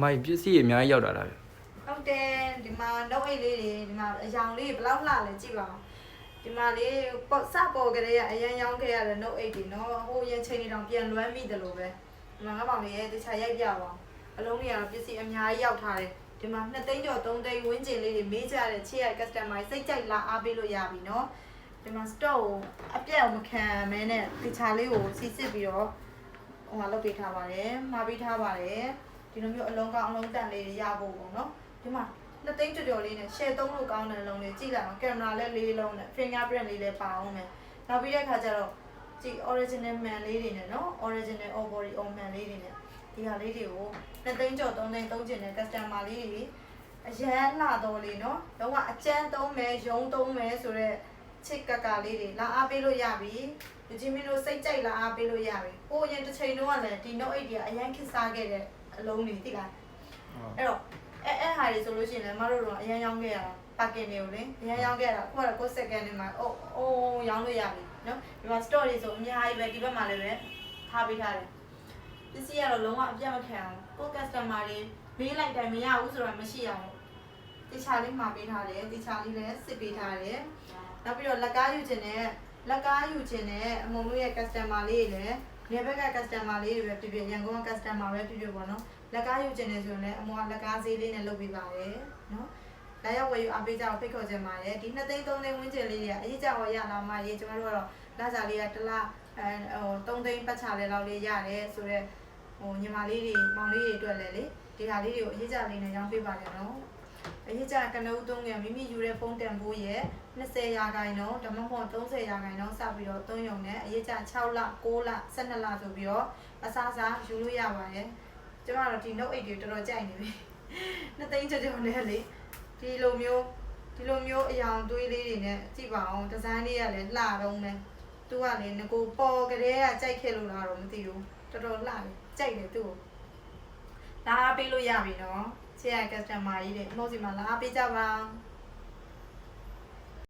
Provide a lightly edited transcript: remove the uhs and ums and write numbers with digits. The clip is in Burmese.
မိုင်ပစ္စည်းအများကြီးရောက်တာလားဗျ ဟုတ်တယ်ဒီမှာတော့အိတ်လေးတွေဒီမှာအယောင်လေးဘယ်လောက်လှလဲကြည့်ပါဦးဒီမှာလေးပေါ့စပေါ်ကလေးကအရန်ရောင်းခဲ့ရတဲ့နှုတ်အိတ်တွေနော်ဟိုရန်ချိန်နေတောင်ပြန်လွမ်းမိတယ်လို့ပဲဒီမှာငါပေါင်လေးရဲ့တခြားရိုက်ပြပါအောင်အလုံးတွေကတော့ပစ္စည်းအများကြီးရောက်ထားတယ်ဒီမှာ2သိန်းကျော်3သိန်းဝန်းကျင်လေးတွေမေးကြတဲ့ချစ်ရ customer စိတ်ကြိုက်လာအားပေးလို့ရပြီနော်ဒီမှာ store ကိုအပြည့်အောင်မခံမဲနဲ့တခြားလေးကိုစီစစ်ပြီးတော့ဟိုမှာလုပ်ပေးထားပါတယ်မှာပေးထားပါတယ်ဒီလိုမျိုးအလုံးကောင်းအလုံးတန်လေးတွေရဖို့ပေါ့နော်ဒီမှာ2သိန်းကျော်လေးနဲ့ share 3လို့ကောင်းတဲ့လုံးလေးကြည့်လိုက်အောင်ကင်မရာလည်း4လုံးနဲ့ fingerprint လေးလည်းပါအောင်မယ်နောက်ပြီးတဲ့အခါကျတော့ကြည့် original man လေးတွေနဲ့နော် original all body all man လေးတွေနဲ့ဒီဟာလေးတွေကို2သိန်းကျော်3သိန်းသုံးကျင်တဲ့ customer လေးတွေအရန်လှတော်လေးနော်တော့ကအကျန်းသုံးမယ်ရုံးသုံးမယ်ဆိုတော့ချစ်ကကလေးတွေလာအားပေးလို့ရပြီဒီချင်းမင်းတို့စိတ်ကြိုက်လာအားပေးလို့ရပြီဟိုရင်တစ်ချိန်တော့ကလည်းဒီ note 8တွေကအရန်ခစ်စားခဲ့တဲ့အလုံးတွေသိလားအဲ့တော့အဲ့ဟာတွေဆိုလို့ရှိရင်လည်းမတို့တော့အရန်ရောင်းခဲ့ရတာပါကင်တွေကိုလေအရန်ရောင်းခဲ့တာခုကတော့6 second နဲ့မှအိုးရောင်းလို့ရပြီနော်ဒီမှာ store တွေဆိုအများကြီးပဲဒီဘက်မှာလည်းပဲထားပေးထားတယ်ပစ္စည်းကတော့လုံးဝအပြတ်မခံအောင်ကို customer တွေမေးလိုက်တိုင်းမရဘူးဆိုတာမရှိအောင်တခြားလေးမှာပေးထားတယ်တခြားလေးလည်းစစ်ပေးထားတယ်နောက်ပြီးတော့လက်ကားယူခြင်းနဲ့အမုံတို့ရဲ့ customer လေးတွေလည်းနေဘက်က customer လေးတွေပဲဖြစ်ဖြစ်ရန်ကုန်က customer ပဲဖြစ်ဖြစ်ပေါ့နော်လက်ကားယူခြင်းနဲ့ဆိုရင်လည်းအမုံကလက်ကားဈေးလေးနဲ့လုပ်ပေးပါတယ်နော်လာရောက်ဝယ်ယူအားပေးကြအောင်ဖိတ်ခေါ်ခြင်းပါတယ်ဒီ2သိန်း3သိန်းဝန်းကျင်လေးတွေကအရေးကြဝယ်ရလာမှရေးကျမတို့ကတော့လစာလေးကတစ်လ3သိန်းပတ်ချလဲလောက်လေးရတယ်ဆိုတော့ဟိုညီမလေးတွေမောင်လေးတွေအတွက်လည်းလေဒီဟာလေးတွေကိုအရေးကြလေးနဲ့ရောင်းပေးပါတယ်နော်အရေးကြကနဦးသုံးငယ်မိမိယူတဲ့ဖုန်းတန်ဖိုးရဲ့20ရာခိုင်နှုန်းဒါမှမဟုတ်30ရာခိုင်နှုန်းစပြီးတော့သုံးရုံနဲ့အရေးကြ6လ9လ12လဆိုပြီးတော့အစားယူလို့ရပါတယ်ကျမတို့ဒီ note 8တွေတော်တော်ကြိုက်နေပြီ2သိန်းကျော်နဲ့လေဒီလိုမျိုးအယောင်သွေးလေးတွေနဲ့ကြည့်ပါအောင်ဒီဇိုင်းလေးကလည်းလှတော့မယ်သူကလည်းငကိုပေါ်ကလေးကကြိုက်ခဲ့လို့လားတော့မသိဘူးတော်တော်လှတယ်ကြိုက်တယ်သူ့ကိုလာပေးလို့ရပြီနော်ချစ်ရ customer ကြီးတွေအမို့စီမှာလာပေးကြပါ